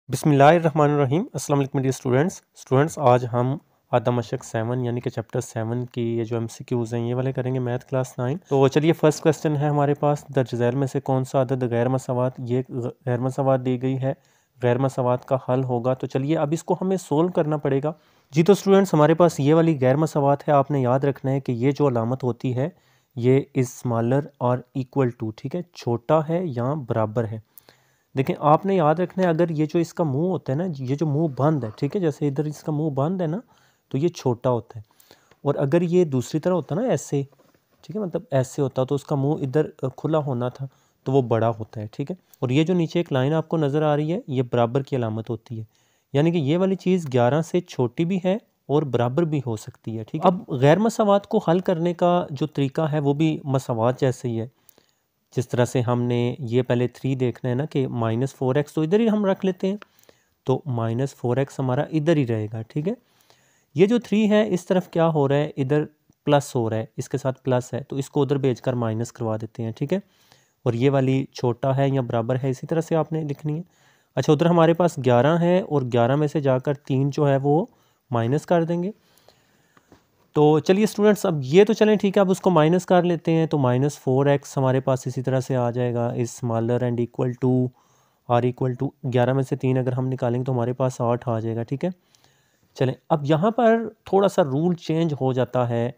बिस्मिल्लाहिर्रहमानिर्रहीम। अस्सलाम वालेकुम डियर स्टूडेंट्स आज हम आदमशक 7 यानी कि चैप्टर 7 की ये जो MCQs हैं ये वाले करेंगे मैथ क्लास 9। तो चलिए फर्स्ट क्वेश्चन है हमारे पास, दर्ज झैल में से कौन सा अदद गैर मसावात, ये गैर मसावात दी गई है, गैर मसावात का हल होगा। तो चलिए अब इसको हमें सोल्व करना पड़ेगा जी। तो स्टूडेंट्स हमारे पास ये वाली गैर मसावात है, आपने याद रखना है कि ये जो अलामत होती है ये इज़ स्मॉलर और इक्वल टू, ठीक है, छोटा है या बराबर है। देखें आपने याद रखना है, अगर ये जो इसका मुंह होता है ना, ये जो मुंह बंद है, ठीक है, जैसे इधर इसका मुंह बंद है ना, तो ये छोटा होता है। और अगर ये दूसरी तरह होता ना ऐसे, ठीक है, मतलब ऐसे होता तो उसका मुंह इधर खुला होना था, तो वो बड़ा होता है, ठीक है। और ये जो नीचे एक लाइन आपको नज़र आ रही है ये बराबर की अलामत होती है, यानी कि ये वाली चीज़ 11 से छोटी भी है और बराबर भी हो सकती है, ठीक है। अब गैर मसावात को हल करने का जो तरीका है वो भी मसावात जैसे ही है। जिस तरह से हमने ये पहले 3 देखना है ना कि -4x तो इधर ही हम रख लेते हैं, तो -4x हमारा इधर ही रहेगा, ठीक है। ये जो 3 है इस तरफ क्या हो रहा है, इधर प्लस हो रहा है, इसके साथ प्लस है, तो इसको उधर भेजकर माइनस करवा देते हैं, ठीक है। और ये वाली छोटा है या बराबर है, इसी तरह से आपने लिखनी है। अच्छा, उधर हमारे पास 11 है और 11 में से जाकर 3 जो है वो माइनस कर देंगे। तो चलिए स्टूडेंट्स अब ये तो चलें ठीक है, अब उसको माइनस कर लेते हैं, तो -4x हमारे पास इसी तरह से आ जाएगा, is smaller and equal to or equal to 11 में से 3 अगर हम निकालेंगे तो हमारे पास 8 आ जाएगा, ठीक है। चलें अब यहाँ पर थोड़ा सा रूल चेंज हो जाता है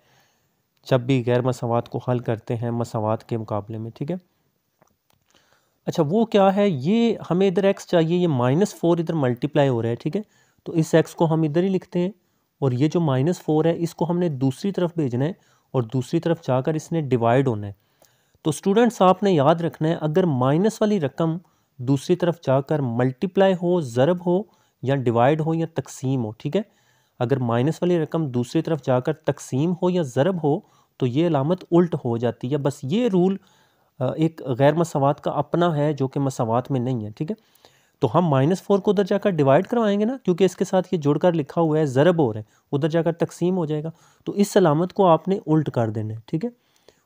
जब भी गैर मसावात को हल करते हैं मसावात के मुकाबले में, ठीक है। अच्छा वो क्या है, ये हमें इधर x चाहिए, ये -4 इधर मल्टीप्लाई हो रहा है, ठीक है, तो इस x को हम इधर ही लिखते हैं। और ये जो -4 है इसको हमने दूसरी तरफ भेजना है और दूसरी तरफ जाकर इसने डिवाइड होना है। तो स्टूडेंट्स आपने याद रखना है, अगर माइनस वाली रकम दूसरी तरफ जाकर मल्टीप्लाई हो, ज़रब हो या डिवाइड हो या तकसीम हो, ठीक है, अगर माइनस वाली रकम दूसरी तरफ जाकर तकसीम हो या ज़रब हो तो ये अलामत उल्ट हो जाती है। बस ये रूल एक गैर मसावात का अपना है जो कि मसावात में नहीं है, ठीक है। तो हम -4 को उधर जाकर डिवाइड करवाएंगे ना, क्योंकि इसके साथ ये जुड़कर लिखा हुआ है, ज़रब हो रहा है, उधर जाकर तकसीम हो जाएगा, तो इस अलामत को आपने उल्ट कर देना है, ठीक है।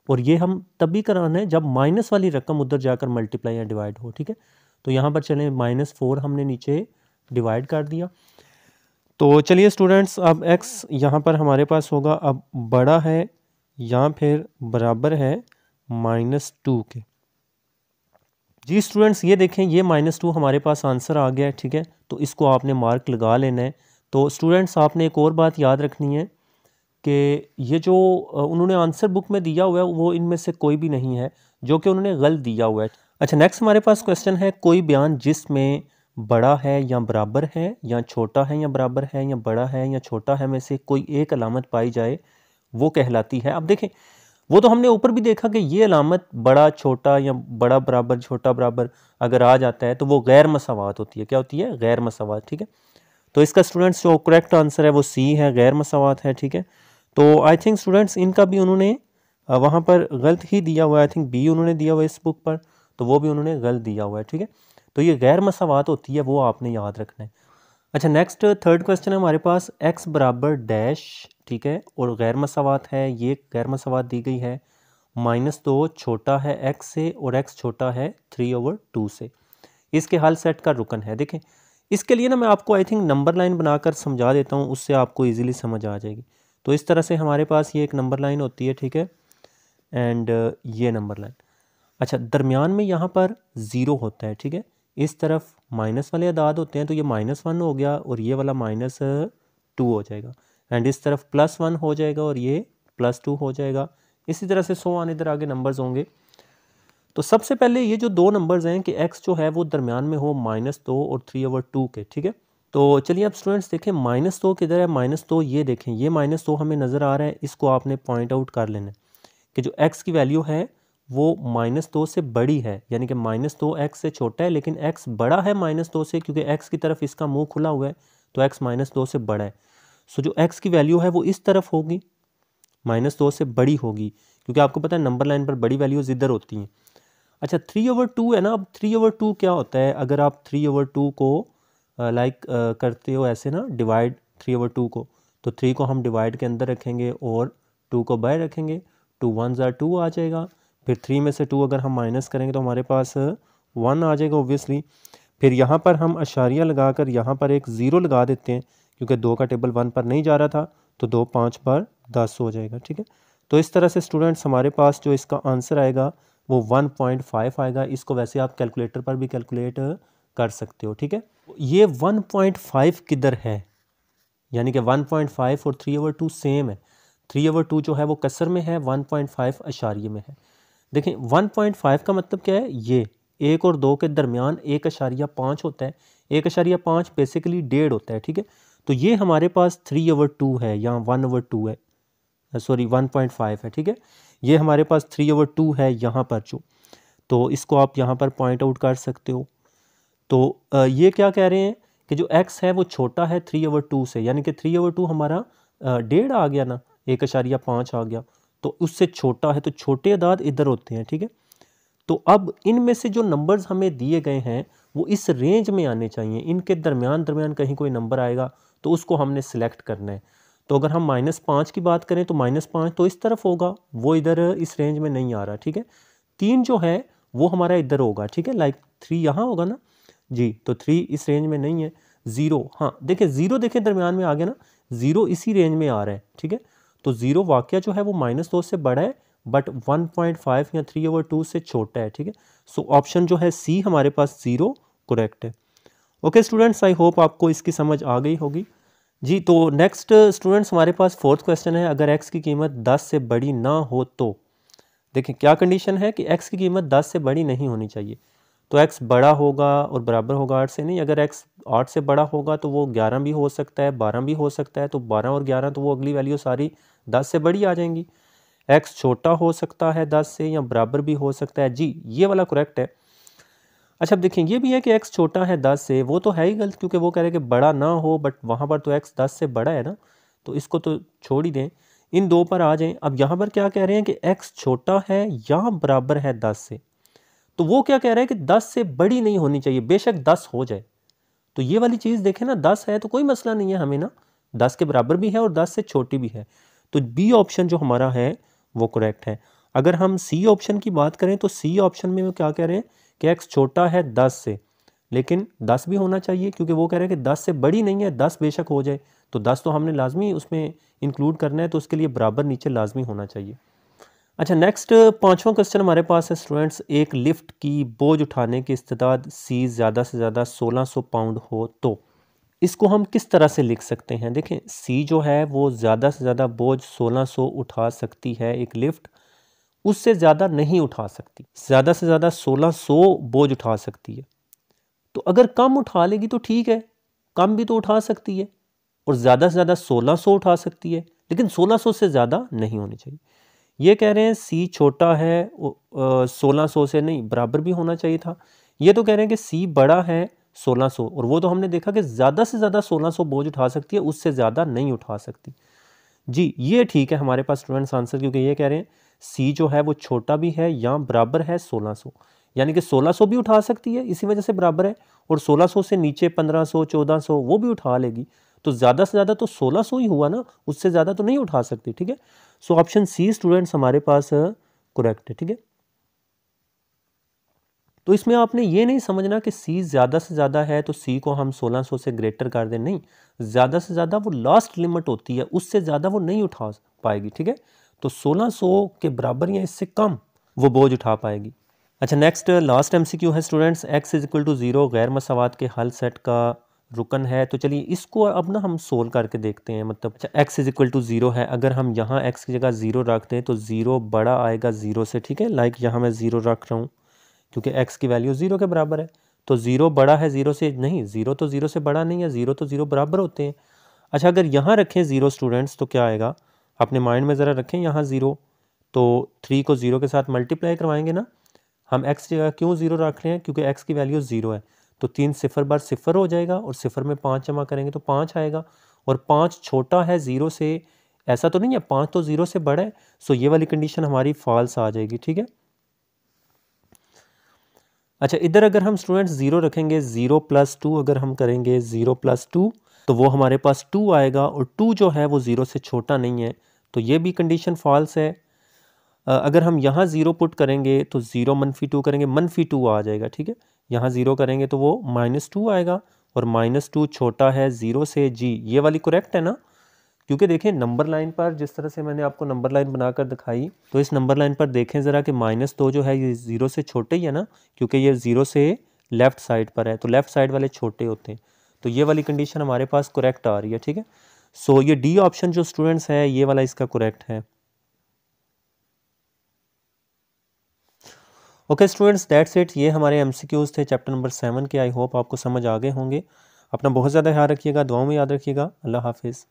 और ये हम तभी कराना है जब माइनस वाली रकम उधर जाकर मल्टीप्लाई या डिवाइड हो, ठीक है। तो यहाँ पर चलें -4 हमने नीचे डिवाइड कर दिया। तो चलिए स्टूडेंट्स अब x यहाँ पर हमारे पास होगा अब बड़ा है या फिर बराबर है -2 के। जी स्टूडेंट्स ये देखें, ये -2 हमारे पास आंसर आ गया है, ठीक है, तो इसको आपने मार्क लगा लेना है। तो स्टूडेंट्स आपने एक और बात याद रखनी है कि ये जो उन्होंने आंसर बुक में दिया हुआ है वो इनमें से कोई भी नहीं है जो कि उन्होंने गलत दिया हुआ है। अच्छा नेक्स्ट हमारे पास क्वेश्चन है, कोई बयान जिसमें बड़ा है या बराबर है या छोटा है या बराबर है या बड़ा है या छोटा है में से कोई एक अलामत पाई जाए वो कहलाती है। अब देखें वो तो हमने ऊपर भी देखा कि ये अलामत बड़ा छोटा या बड़ा बराबर छोटा बराबर अगर आ जाता है तो वो गैर मसावात होती है। क्या होती है? गैर मसावात, ठीक है। तो इसका स्टूडेंट्स जो करेक्ट आंसर है वो सी है, गैर मसावात है, ठीक है। तो आई थिंक स्टूडेंट्स इनका भी उन्होंने वहाँ पर गलत ही दिया हुआ है, आई थिंक बी उन्होंने दिया हुआ है इस बुक पर, तो वो भी उन्होंने गलत दिया हुआ है, ठीक है। तो ये गैर मसावात होती है, वो आपने याद रखना है। अच्छा नेक्स्ट थर्ड क्वेश्चन है हमारे पास, x बराबर डैश, ठीक है, और गैर मसावात है, ये गैर मसावात दी गई है, -2 छोटा है x से और x छोटा है 3/2 से। इसके हल सेट का रुकन है। देखें इसके लिए ना मैं आपको आई थिंक नंबर लाइन बनाकर समझा देता हूँ, उससे आपको इजीली समझ आ जाएगी। तो इस तरह से हमारे पास ये एक नंबर लाइन होती है, ठीक है, एंड ये नंबर लाइन। अच्छा दरमियान में यहाँ पर 0 होता है, ठीक है, इस तरफ माइनस वाले अदाद होते हैं तो ये -1 हो गया और ये वाला -2 हो जाएगा, एंड इस तरफ +1 हो जाएगा और ये +2 हो जाएगा। इसी तरह से 100 इधर आगे नंबर्स होंगे। तो सबसे पहले ये जो दो नंबर्स हैं कि x जो है वो दरमियान में हो -2 और 3/2 के, ठीक है। तो चलिए अब स्टूडेंट्स देखें -2 किधर है, -2 ये देखें, ये -2 हमें नज़र आ रहा है, इसको आपने पॉइंट आउट कर लेना है कि जो x की वैल्यू है वो -2 से बड़ी है, यानी कि -2 x से छोटा है लेकिन x बड़ा है -2 से, क्योंकि x की तरफ इसका मुंह खुला हुआ है तो x -2 से बड़ा है। सो जो x की वैल्यू है वो इस तरफ होगी, -2 से बड़ी होगी, क्योंकि आपको पता है नंबर लाइन पर बड़ी वैल्यूज़ इधर होती हैं। अच्छा 3/2 है ना, अब 3/2 क्या होता है, अगर आप 3/2 को करते हो ऐसे ना डिवाइड 3/2 को, तो 3 को हम डिवाइड के अंदर रखेंगे और 2 को बाहर रखेंगे, 2 1 2 आ जाएगा, फिर 3 में से 2 अगर हम माइनस करेंगे तो हमारे पास 1 आ जाएगा ऑब्वियसली। फिर यहाँ पर हम अशारिया लगाकर यहाँ पर एक ज़ीरो लगा देते हैं, क्योंकि 2 का टेबल 1 पर नहीं जा रहा था, तो 2 5 बार 10 हो जाएगा। ठीक है, तो इस तरह से स्टूडेंट्स हमारे पास जो इसका आंसर आएगा वो 1.5 आएगा। इसको वैसे आप कैलकुलेटर पर भी कैलकुलेट कर सकते हो। ठीक है, ये 1.5 किधर है, यानी कि 1.5 और 3/2 सेम है। 3/2 जो है वो कसर में है, 1.5 अशारिये में है। देखें 1.5 का मतलब क्या है, ये 1 और 2 के दरमियान 1.5 होता है। 1.5 बेसिकली 1.5 होता है। ठीक है, तो ये हमारे पास 3/2 है, यहाँ 1/2 है, सॉरी 1.5 है। ठीक है, ये हमारे पास 3/2 है यहाँ पर जो, तो इसको आप यहाँ पर पॉइंट आउट कर सकते हो। तो ये क्या कह रहे हैं कि जो x है वो छोटा है 3/2 से, यानी कि 3/2 हमारा 1.5 आ गया ना, 1.5 आ गया, तो उससे छोटा है, तो छोटे अदाद इधर होते हैं। ठीक है, तो अब इनमें से जो नंबर्स हमें दिए गए हैं वो इस रेंज में आने चाहिए, इनके दरमियान कहीं कोई नंबर आएगा तो उसको हमने सिलेक्ट करना है। तो अगर हम -5 की बात करें तो -5 तो इस तरफ होगा, वो इधर इस रेंज में नहीं आ रहा। ठीक है, 3 जो है वो हमारा इधर होगा। ठीक है, लाइक 3 यहाँ होगा ना जी, तो 3 इस रेंज में नहीं है। 0, हाँ देखें 0 देखें दरमियान में आ गया ना, 0 इसी रेंज में आ रहा है। ठीक है, तो 0 वाकया जो है वो -2 से बड़ा है, बट 1.5 या 3/2 से छोटा है। ठीक है, सो ऑप्शन जो है सी हमारे पास 0 करेक्ट है। ओके स्टूडेंट्स, आई होप आपको इसकी समझ आ गई होगी जी। तो नेक्स्ट स्टूडेंट्स हमारे पास 4th क्वेश्चन है, अगर x की कीमत 10 से बड़ी ना हो तो। देखें क्या कंडीशन है कि x की कीमत 10 से बड़ी नहीं होनी चाहिए, तो x बड़ा होगा और बराबर होगा 8 से नहीं। अगर x 8 से बड़ा होगा तो वो 11 भी हो सकता है, 12 भी हो सकता है, तो 12 और 11 तो वो अगली वैल्यू सारी 10 से बड़ी आ जाएंगी। x छोटा हो सकता है 10 से या बराबर भी हो सकता है जी, ये वाला करेक्ट है। अच्छा अब देखें ये भी है कि x छोटा है 10 से, वो तो है ही गलत, क्योंकि वो कह रहे हैं कि बड़ा ना हो, बट वहाँ पर तो x 10 से बड़ा है ना, तो इसको तो छोड़ ही दें, इन दो पर आ जाएं। अब यहाँ पर क्या कह रहे हैं कि x छोटा है या बराबर है 10 से, तो वो क्या कह रहे हैं कि 10 से बड़ी नहीं होनी चाहिए, बेशक 10 हो जाए। तो ये वाली चीज़ देखें ना, 10 है तो कोई मसला नहीं है हमें ना, 10 के बराबर भी है और 10 से छोटी भी है, तो बी ऑप्शन जो हमारा है वो करेक्ट है। अगर हम सी ऑप्शन की बात करें तो सी ऑप्शन में वो क्या कह रहे हैं कि x छोटा है 10 से, लेकिन 10 भी होना चाहिए, क्योंकि वो कह रहे हैं कि 10 से बड़ी नहीं है, 10 बेशक हो जाए, तो 10 तो हमने लाजमी उसमें इंक्लूड करना है, तो उसके लिए बराबर नीचे लाजमी होना चाहिए। अच्छा नेक्स्ट 5वां क्वेश्चन हमारे पास है स्टूडेंट्स, एक लिफ्ट की बोझ उठाने की इस्तेदाद सी ज़्यादा से ज़्यादा 1600 पाउंड हो तो इसको हम किस तरह से लिख सकते हैं। देखें सी जो है वो ज़्यादा से ज़्यादा बोझ 1600 उठा सकती है एक लिफ्ट, उससे ज़्यादा नहीं उठा सकती, ज़्यादा से ज़्यादा 1600 बोझ उठा सकती है। तो अगर कम उठा लेगी तो ठीक है, कम भी तो उठा सकती है, और ज़्यादा से ज़्यादा 1600 उठा सकती है, लेकिन 1600 से ज़्यादा नहीं होनी चाहिए। ये कह रहे हैं सी छोटा है 1600 से, नहीं बराबर भी होना चाहिए था। ये तो कह रहे हैं कि सी बड़ा है 1600, और वो तो हमने देखा कि ज़्यादा से ज़्यादा 1600 बोझ उठा सकती है, उससे ज़्यादा नहीं उठा सकती जी। ये ठीक है हमारे पास स्टूडेंट्स आंसर, क्योंकि ये कह रहे हैं सी जो है वो छोटा भी है या बराबर है 1600, यानी कि 1600 भी उठा सकती है, इसी वजह से बराबर है, और 1600 से नीचे 1500 1400 वो भी उठा लेगी, तो ज़्यादा से ज़्यादा तो 1600 ही हुआ ना, उससे ज़्यादा तो नहीं उठा सकती। ठीक है, सो ऑप्शन सी स्टूडेंट्स हमारे पास करेक्ट है। ठीक है, तो इसमें आपने ये नहीं समझना कि सी ज़्यादा से ज़्यादा है तो सी को हम 1600 से ग्रेटर कर दें, नहीं, ज़्यादा से ज़्यादा वो लास्ट लिमिट होती है, उससे ज़्यादा वो नहीं उठा पाएगी। ठीक है, तो 1600 के बराबर या इससे कम वो बोझ उठा पाएगी। अच्छा नेक्स्ट लास्ट एमसीक्यू है students, x is equal to 0 गैर मसावात के हल सेट का रुकन है। तो चलिए इसको अब ना हम सोल्व करके देखते हैं। मतलब अच्छा x इज इक्वल टू 0 है, अगर हम यहाँ x की जगह 0 रखते हैं तो 0 बड़ा आएगा 0 से। ठीक है, लाइक यहाँ मैं 0 रख रहा हूँ क्योंकि x की वैल्यू 0 के बराबर है, तो 0 बड़ा है 0 से, नहीं 0 तो 0 से बड़ा नहीं है, 0 तो 0 बराबर होते हैं। अच्छा अगर यहाँ रखें 0 स्टूडेंट्स तो क्या आएगा, अपने माइंड में ज़रा रखें यहाँ 0, तो 3 को 0 के साथ मल्टीप्लाई करवाएंगे ना। हम x जगह क्यों 0 रख रहे हैं, क्योंकि x की वैल्यू 0 है, तो 3 0 बार 0 हो जाएगा, और 0 में 5 जमा करेंगे तो 5 आएगा, और 5 छोटा है 0 से, ऐसा तो नहीं है, 5 तो 0 से बड़ा है, सो ये वाली कंडीशन हमारी फॉल्स आ जाएगी। ठीक है, अच्छा इधर अगर हम स्टूडेंट्स 0 रखेंगे, 0 + 2 अगर हम करेंगे 0 + 2 तो वो हमारे पास 2 आएगा, और 2 जो है वो 0 से छोटा नहीं है, तो ये भी कंडीशन फॉल्स है। अगर हम यहाँ 0 पुट करेंगे तो 0 - 2 करेंगे, -2 आ जाएगा। ठीक है, यहाँ 0 करेंगे तो वो -2 आएगा, और -2 छोटा है 0 से g, ये वाली करेक्ट है ना। क्योंकि देखें नंबर लाइन पर जिस तरह से मैंने आपको नंबर लाइन बनाकर दिखाई, तो इस नंबर लाइन पर देखें ज़रा कि -2 जो है ये 0 से छोटे ही है ना, क्योंकि ये 0 से लेफ़्ट साइड पर है, तो लेफ़्ट साइड वाले छोटे होते हैं। तो ये वाली कंडीशन हमारे पास करेक्ट आ रही है, ठीक है। सो ये डी ऑप्शन जो स्टूडेंट्स है ये वाला इसका करेक्ट है। Okay students, that's it. ये हमारे एमसीक्यूज़ थे चैप्टर नंबर 7 के। आई होप आपको समझ आ गए होंगे। अपना बहुत ज़्यादा ख्याल रखिएगा, दुआओं में याद रखिएगा। अल्लाह हाफिज़।